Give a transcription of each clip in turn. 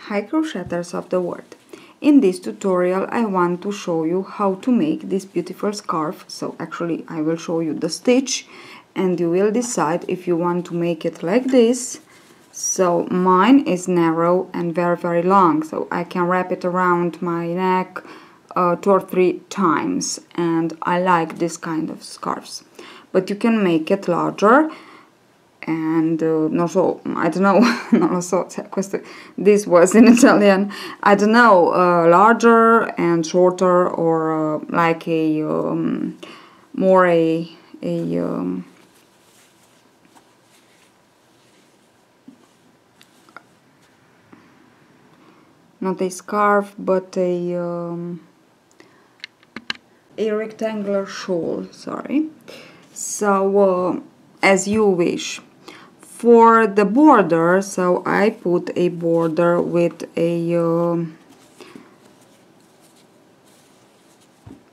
Hi crocheters of the world. In this tutorial I want to show you how to make this beautiful scarf. So actually I will show you the stitch and you will decide if you want to make it like this. So mine is narrow and very long, so I can wrap it around my neck 2 or 3 times, and I like this kind of scarves. But you can make it larger and non so, I don't know, non lo so, this was in Italian, I don't know, larger and shorter, or like a more not a scarf, but a rectangular shawl, sorry. So as you wish. For the border, so I put a border with a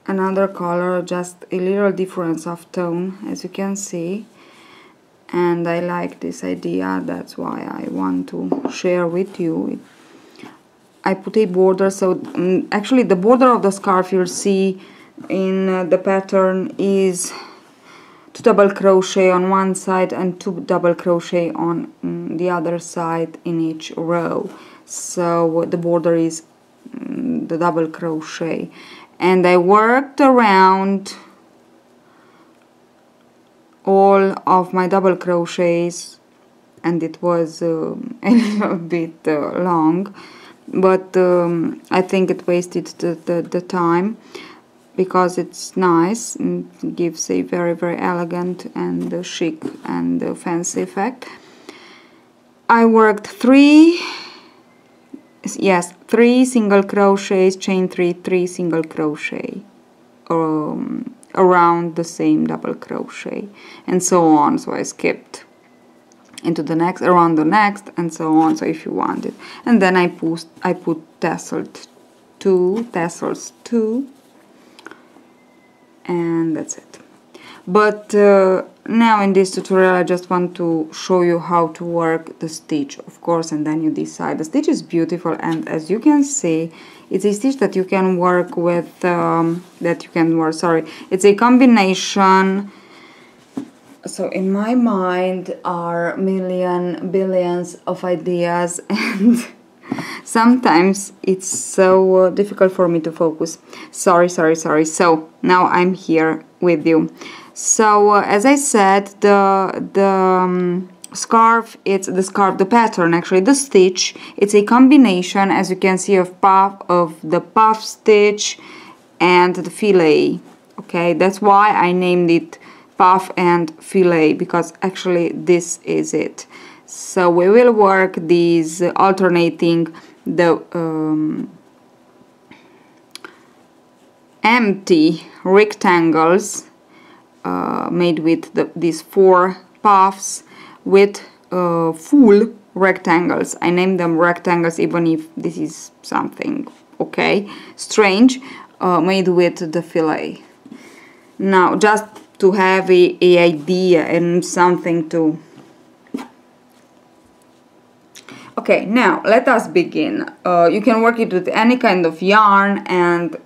another color, just a little difference of tone, as you can see, and I like this idea, that's why I want to share with you. I put a border, so actually the border of the scarf you'll see in the pattern is 2 double crochet on one side and 2 double crochet on the other side in each row. So the border is the double crochet, and I worked around all of my double crochets, and it was a little bit long, but I think it wasted the time, because it's nice and gives a very elegant and chic and fancy effect. I worked 3 single crochets, chain 3 single crochet around the same double crochet, and so on. So I skipped into the next, around the next, and so on, so if you want it. And then I put tassels 2, and that's it. But now in this tutorial I just want to show you how to work the stitch, of course, and then you decide. The stitch is beautiful, and as you can see, it's a stitch that you can work with, it's a combination. So in my mind are billions of ideas, and sometimes it's so difficult for me to focus. Sorry. So now I'm here with you. So as I said, the scarf, the pattern, actually the stitch, it's a combination, as you can see, of the puff stitch and the filet. Okay, that's why I named it puff and filet, because actually this is it. So we will work these alternating the empty rectangles made with these 4 puffs with full rectangles. I named them rectangles, even if this is something strange, made with the filet. Now, just to have a idea and something to... Okay, now let us begin. You can work it with any kind of yarn and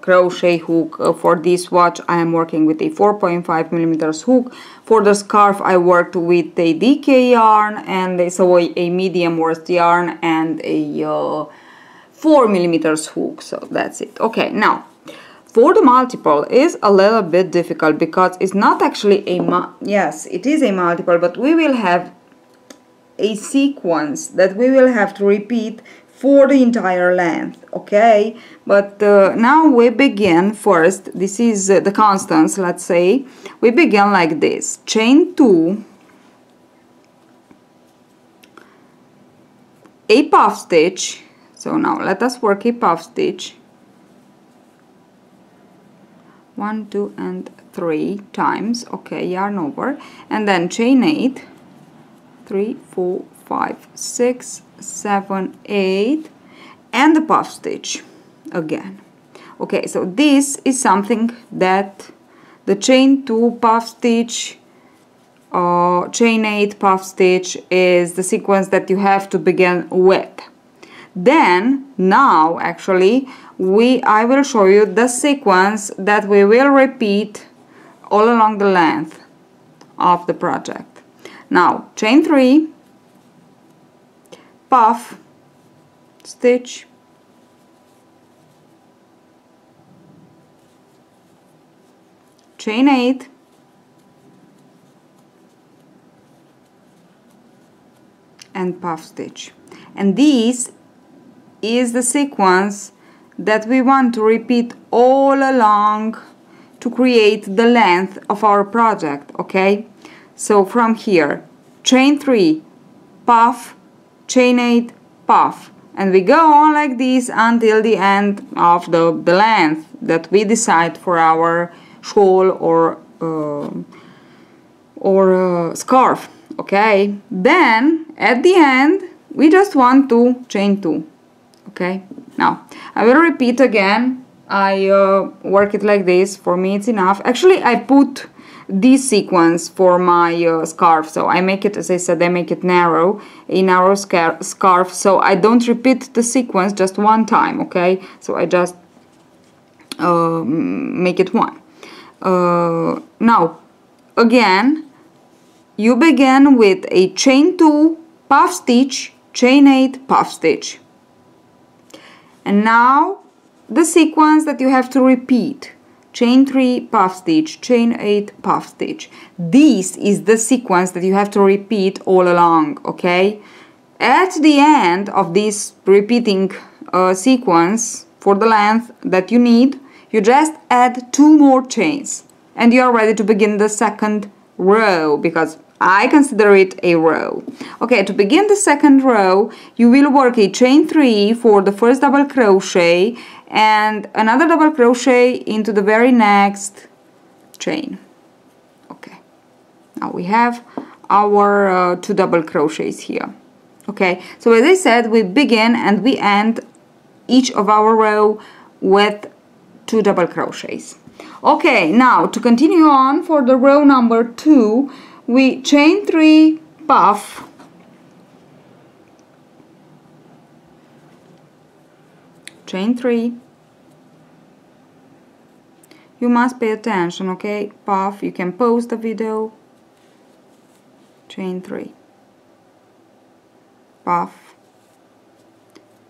crochet hook. For this watch I am working with a 4.5mm hook. For the scarf I worked with a DK yarn, and a medium worsted yarn and a 4mm hook. So that's it. Okay, now for the multiple is a little bit difficult, because it's not actually yes, it is a multiple, but we will have a sequence that we will have to repeat for the entire length, okay? But now we begin first, this is the constants, let's say. We begin like this: chain 2, a puff stitch. So now let us work a puff stitch, 1, 2, and 3 times, okay, yarn over, and then chain 8, 3, 4, 5, 6, 7, 8, and the puff stitch again. Okay, so this is something that the chain 2 puff stitch, chain 8 puff stitch is the sequence that you have to begin with. Then now actually I will show you the sequence that we will repeat all along the length of the project. Now chain 3, puff, stitch, chain 8, and puff stitch. And this is the sequence that we want to repeat all along to create the length of our project, okay? So from here, chain 3, puff, chain 8, puff, and we go on like this until the end of the length that we decide for our shawl or scarf, okay? Then at the end we just want to chain 2, okay? Now I will repeat again. I work it like this. For me it's enough. Actually I put this sequence for my scarf, so I make it, as I said, I make it narrow, a narrow scarf, so I don't repeat the sequence just one time, okay? So I just make it one. Now again you begin with a chain 2, puff stitch, chain 8, puff stitch, and now the sequence that you have to repeat: chain 3, puff stitch, chain 8, puff stitch. This is the sequence that you have to repeat all along, okay? At the end of this repeating sequence for the length that you need, you just add 2 more chains and you are ready to begin the second row, because I consider it a row. Okay, to begin the second row you will work a chain 3 for the first double crochet and another double crochet into the very next chain. Okay, now we have our 2 double crochets here. Okay, so as I said, we begin and we end each of our row with 2 double crochets. Okay, now to continue on for the row number 2, we chain 3, puff, chain 3. You must pay attention, okay? Puff, you can pause the video, chain 3, puff.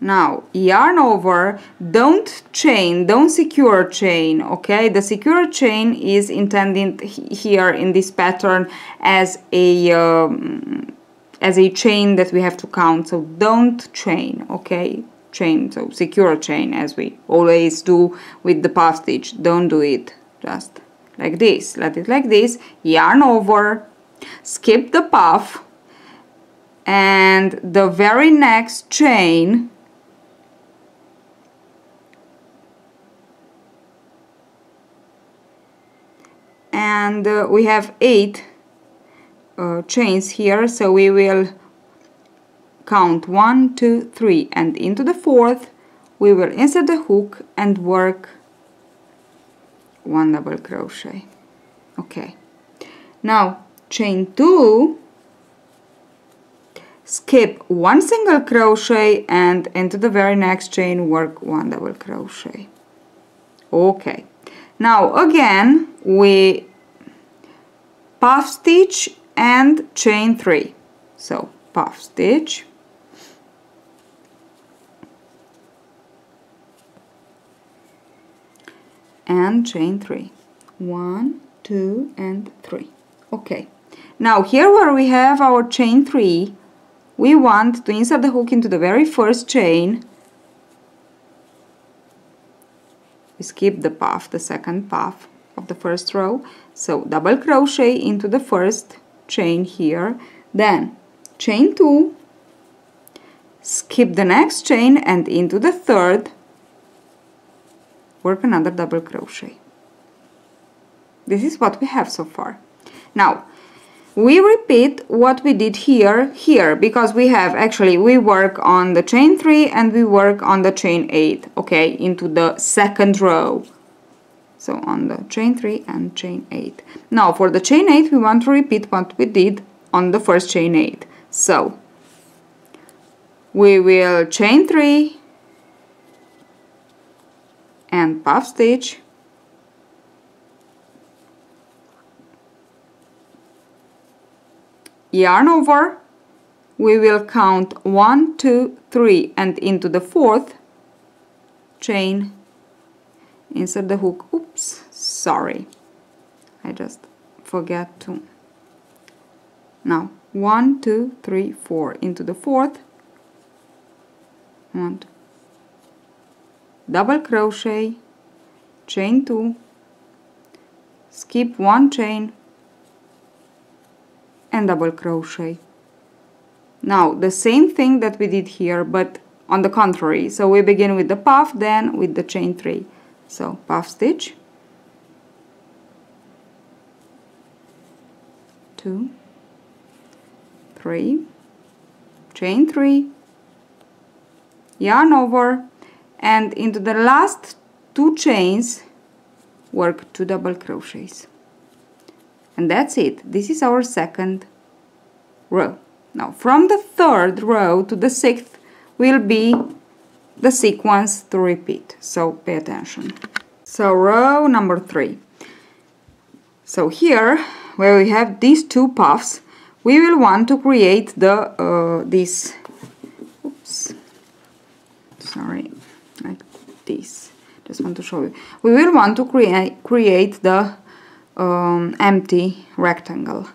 Now yarn over, don't chain, don't secure chain, okay? The secure chain is intended here in this pattern as a chain that we have to count, so don't chain, okay? Chain, so secure chain, as we always do with the puff stitch. Don't do it just like this, let it like this, yarn over, skip the puff, and the very next chain and we have 8 chains here, so we will count 1, 2, 3, and into the 4th we will insert the hook and work 1 double crochet. Okay, now chain 2, skip 1 single crochet and into the very next chain work 1 double crochet. Okay, now again we puff stitch and chain 3, so puff stitch, and chain 3, 1, 2, and 3. Okay, now here where we have our chain 3, we want to insert the hook into the very first chain. We skip the puff, the second puff of the first row, so double crochet into the first chain here, then chain 2, skip the next chain and into the 3rd work another double crochet. This is what we have so far. Now we repeat what we did here because we have actually, we work on the chain 3 and we work on the chain 8, okay, into the second row. So on the chain 3 and chain 8. Now for the chain 8 we want to repeat what we did on the first chain 8. So we will chain 3 and puff stitch, yarn over, we will count 1, 2, 3 and into the 4th chain, insert the hook. Oops, sorry, I just forgot to. Now 1, 2, 3, 4 into the 4th, 1, double crochet, chain 2, skip 1 chain and double crochet. Now the same thing that we did here, but on the contrary. So we begin with the puff, then with the chain 3. So puff stitch, 2, 3, chain 3, yarn over, and into the last 2 chains work 2 double crochets. And that's it. This is our second row. Now from the 3rd row to the 6th will be the sequence to repeat, so pay attention. So row number 3. So here where we have these 2 puffs, we will want to create the this, oops, sorry, like this. Just want to show you. We will want to create the empty rectangle.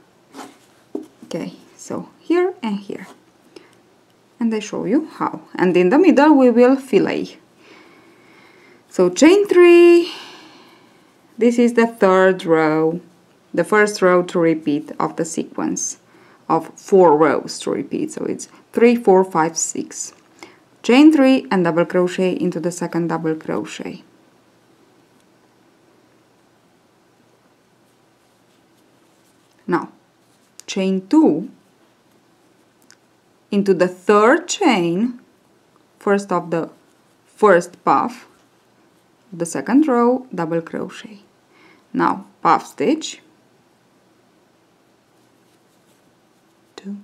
Okay, so here and here, and I show you how. And in the middle we will fillet. So chain 3. This is the 3rd row, the first row to repeat of the sequence of 4 rows to repeat. So it's 3, 4, 5, 6. Chain 3 and double crochet into the 2nd double crochet. Now chain 2 into the 3rd chain, first of the first puff, the 2nd row, double crochet. Now puff stitch, 2,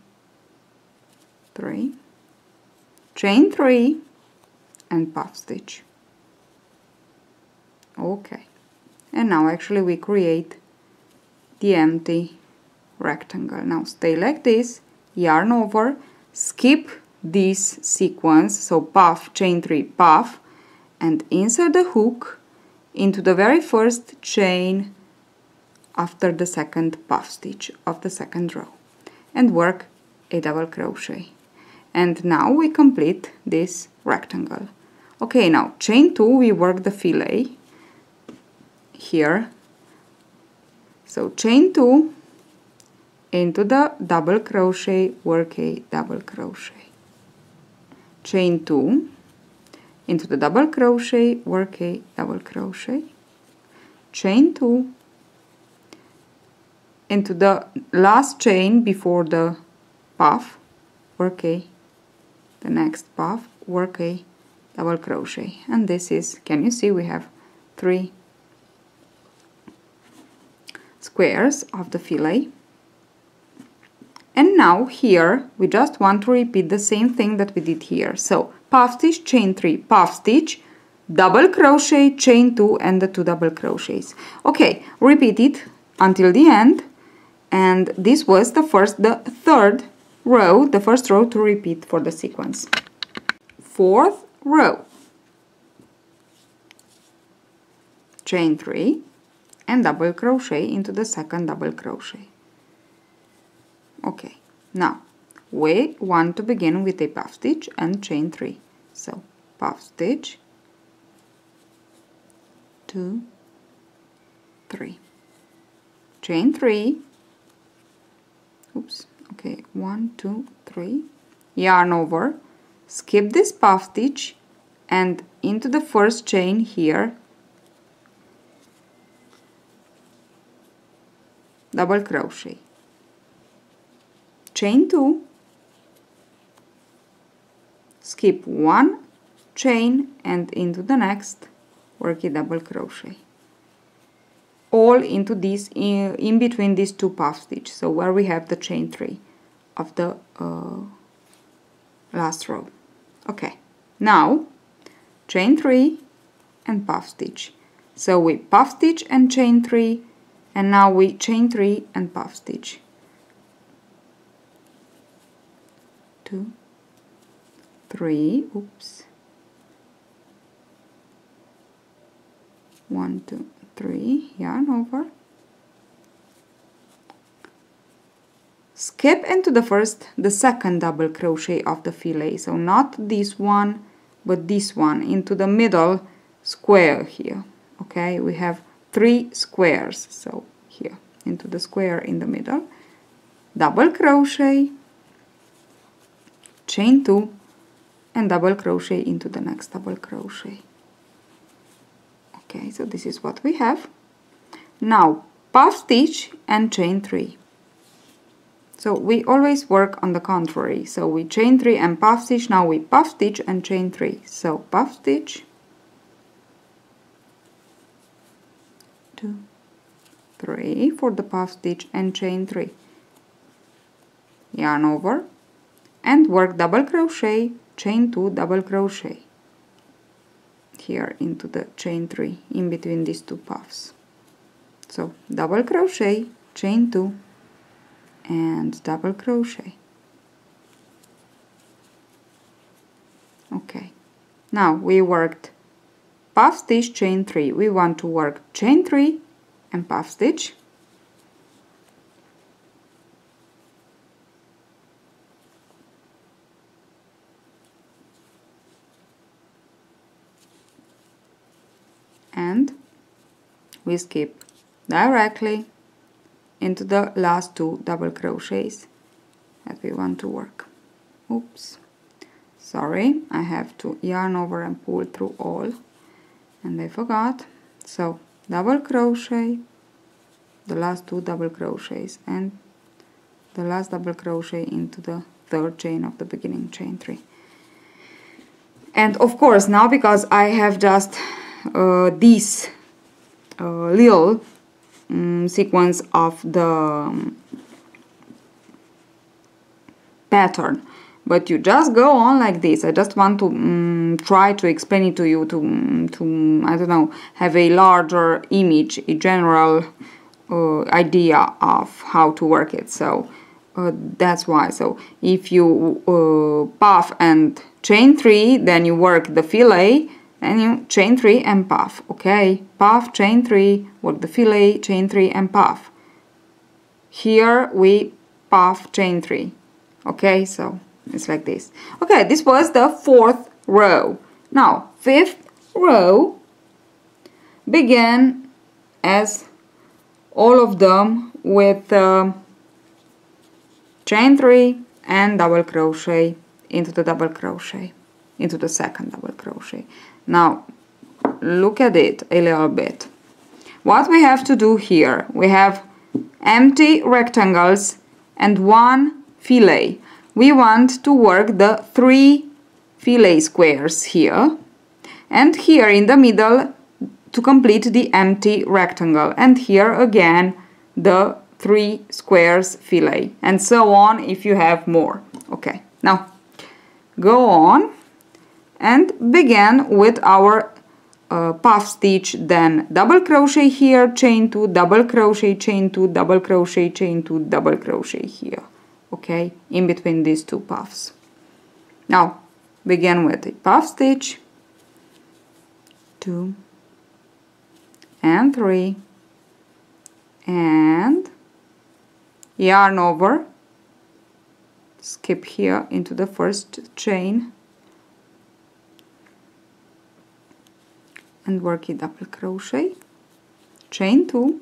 3, chain 3 and puff stitch. Okay, and now actually we create the empty rectangle. Now stay like this, yarn over, skip this sequence, so puff, chain 3, puff, and insert the hook into the very first chain after the 2nd puff stitch of the 2nd row and work a double crochet. And now we complete this rectangle. Okay, now chain 2, we work the fillet here. So chain 2 into the double crochet, work a double crochet. Chain 2 into the double crochet, work a double crochet. Chain 2 into the last chain before the puff, work a the next puff, work a double crochet. And this is, can you see, we have 3 squares of the fillet. And now here we just want to repeat the same thing that we did here. So puff stitch, chain 3, puff stitch, double crochet, chain 2 and the 2 double crochets. Okay, repeat it until the end. And this was the 3rd row, the first row to repeat for the sequence. 4th row, chain 3 and double crochet into the 2nd double crochet. Okay, now we want to begin with a puff stitch and chain 3. So puff stitch, 2, 3, chain 3, oops, okay, 1, 2, 3, yarn over, skip this puff stitch and into the first chain here, double crochet. Chain 2, skip 1 chain and into the next, work a double crochet. All into this, in between these 2 puff stitches, so where we have the chain 3 of the last row. Okay, now chain 3 and puff stitch. So we puff stitch and chain 3, and now we chain 3 and puff stitch. 2, 3, oops, 1, 2, 3, yarn over, skip into the second double crochet of the fillet, so not this one but this one, into the middle square here. Okay, we have 3 squares, so here into the square in the middle, double crochet, chain 2 and double crochet into the next double crochet. Okay, so this is what we have. Now puff stitch and chain 3. So we always work on the contrary. So we chain 3 and puff stitch. Now we puff stitch and chain 3. So puff stitch, 2, 3 for the puff stitch and chain 3. Yarn over and work double crochet, chain 2, double crochet here into the chain 3 in between these 2 puffs. So double crochet, chain 2 and double crochet. Okay, now we worked puff stitch, chain 3. We want to work chain 3 and puff stitch, and we skip directly into the last 2 double crochets that we want to work. Oops, sorry, I have to yarn over and pull through all, and I forgot. So double crochet, the last 2 double crochets, and the last double crochet into the 3rd chain of the beginning chain 3. And of course, now because I have just this little sequence of the pattern, but you just go on like this. I just want to try to explain it to you, to I don't know, have a larger image, a general idea of how to work it. So that's why. So if you puff and chain 3, then you work the fillet, and you chain 3 and puff. Okay, puff, chain 3, work the fillet, chain 3 and puff. Here we puff, chain 3. Okay, so it's like this. Okay, this was the 4th row. Now 5th row begin as all of them with chain 3 and double crochet into the double crochet, into the second double crochet. Now look at it a little bit. What we have to do here, we have empty rectangles and 1 fillet. We want to work the 3 fillet squares here, and here in the middle to complete the empty rectangle, and here again the 3 squares fillet, and so on if you have more. Okay, now go on and begin with our puff stitch, then double crochet here, chain 2, double crochet, chain 2, double crochet, chain 2, double crochet here. Okay, in between these 2 puffs. Now begin with a puff stitch, 2 and 3, and yarn over, skip here into the first chain and work a double crochet, chain 2,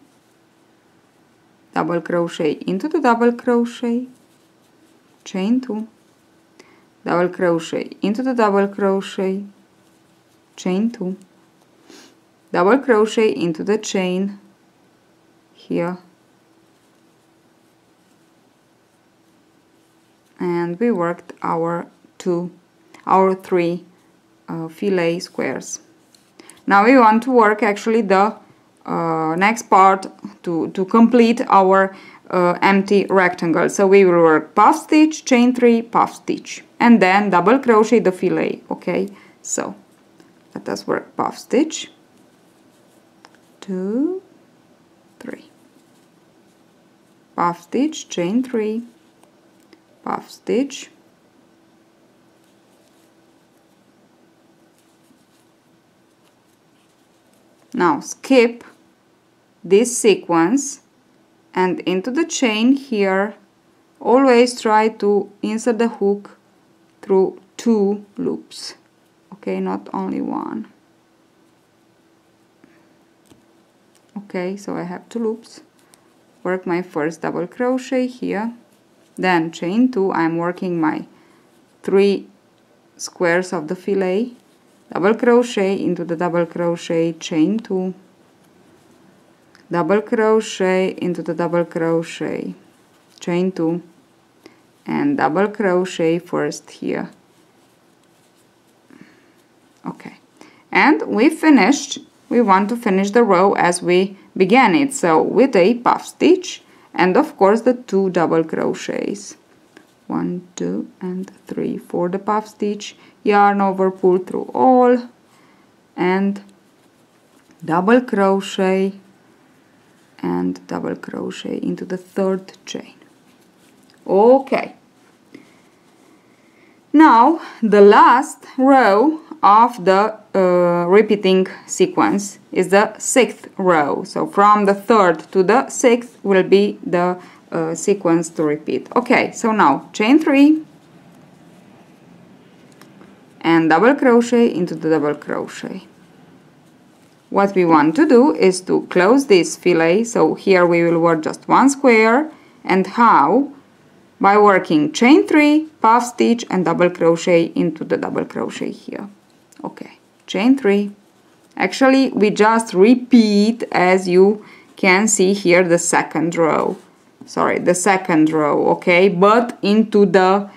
double crochet into the double crochet, chain 2, double crochet into the double crochet, chain 2, double crochet into the chain here, and we worked our 3 fillet squares. Now we want to work actually the next part to complete our empty rectangle. So we will work puff stitch, chain 3, puff stitch. and then double crochet the fillet. Okay, so let us work puff stitch, 2, 3, puff stitch, chain 3, puff stitch, now skip this sequence and into the chain here. Always try to insert the hook through 2 loops, okay, not only 1. Okay, so I have 2 loops. Work my first double crochet here, then chain 2. I'm working my 3 squares of the fillet, double crochet into the double crochet, chain 2, double crochet into the double crochet, chain 2, and double crochet first here. Okay, and we finished. We want to finish the row as we began it, so with a puff stitch and of course the 2 double crochets, 1, 2 and 3 for the puff stitch, yarn over, pull through all, and double crochet and double crochet into the 3rd chain. Okay, now the last row of the repeating sequence is the 6th row. So from the 3rd to the 6th will be the sequence to repeat. Okay, so now chain 3 and double crochet into the double crochet. What we want to do is to close this fillet, so here we will work just 1 square, and how? By working chain 3, puff stitch and double crochet into the double crochet here. Okay, chain 3. Actually we just repeat, as you can see here, the 2nd row. Sorry, the 2nd row, okay, but into the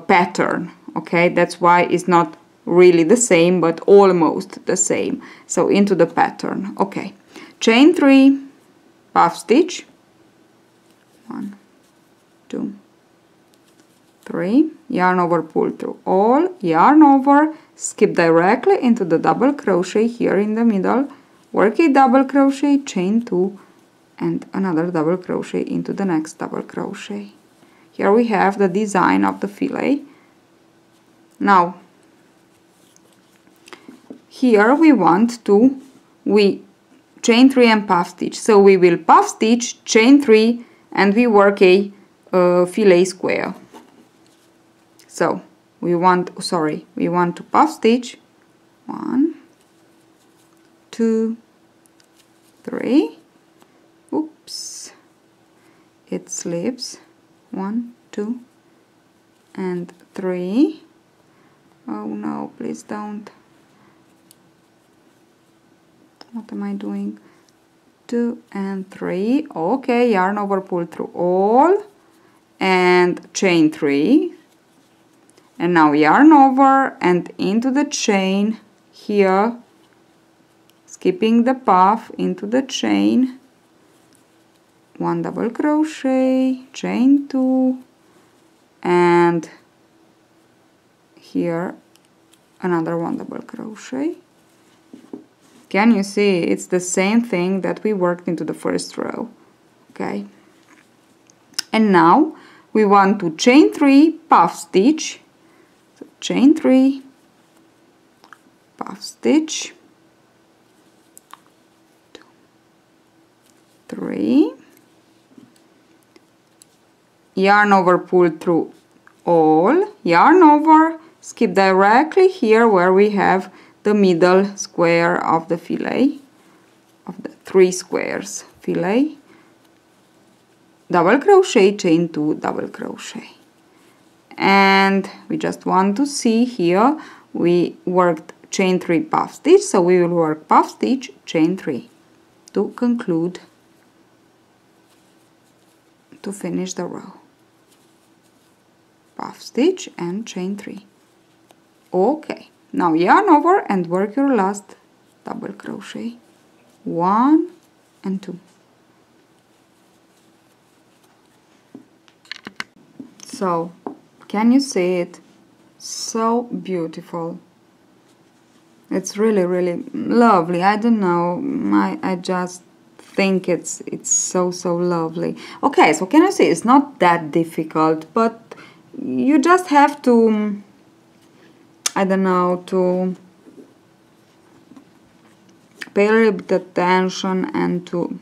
pattern. Okay, that's why it's not really the same, but almost the same. So into the pattern. Okay, chain 3, puff stitch, 1, 2, 3, yarn over, pull through all, yarn over, skip directly into the double crochet here in the middle, work a double crochet, chain 2, and another double crochet into the next double crochet. Here we have the design of the fillet. Now here we want to chain 3 and puff stitch, so we will puff stitch, chain 3, and we work a fillet square. So we want to puff stitch, 1, 2, 3, oops, it slips, 1, 2 and 3. Oh no, please don't. What am I doing? 2 and 3. Okay, yarn over, pull through all, and chain 3, and now yarn over and into the chain here, skipping the puff into the chain, 1 double crochet, chain 2, and here another 1 double crochet. Can you see? It's the same thing that we worked into the 1st row. Okay, and now we want to chain 3, puff stitch, so chain 3, puff stitch, 2, 3, yarn over, pull through all, yarn over, skip directly here where we have the middle square of the fillet, of the 3 squares fillet, double crochet, chain 2, double crochet. And we just want to see here we worked chain 3, puff stitch, so we will work puff stitch, chain 3 to conclude, to finish the row. Puff stitch and chain 3. Okay, now yarn over and work your last double crochet, 1 and 2. So can you see it? So beautiful. It's really, really lovely. I don't know, I just think it's so lovely. Okay, so can you see it's not that difficult, but you just have to, I don't know, to pay a little bit attention and to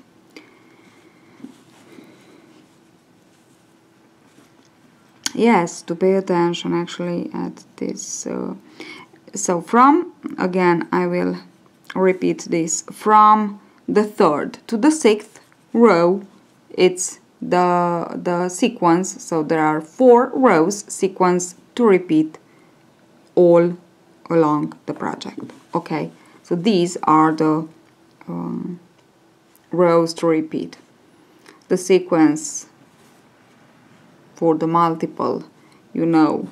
pay attention actually at this. So from, again, I will repeat this, from the 3rd to the 6th row, it's the sequence, so there are 4 rows sequence to repeat all along the project. Okay, so these are the rows to repeat. The sequence for the multiple, you know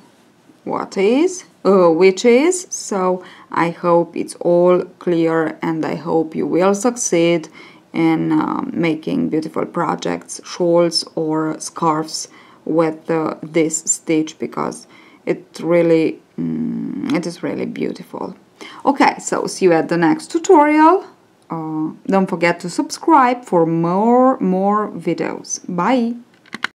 what is, which is, so I hope it's all clear, and I hope you will succeed in making beautiful projects, shawls or scarves with this stitch, because it really it is really beautiful. Okay, so see you at the next tutorial. Don't forget to subscribe for more videos. Bye.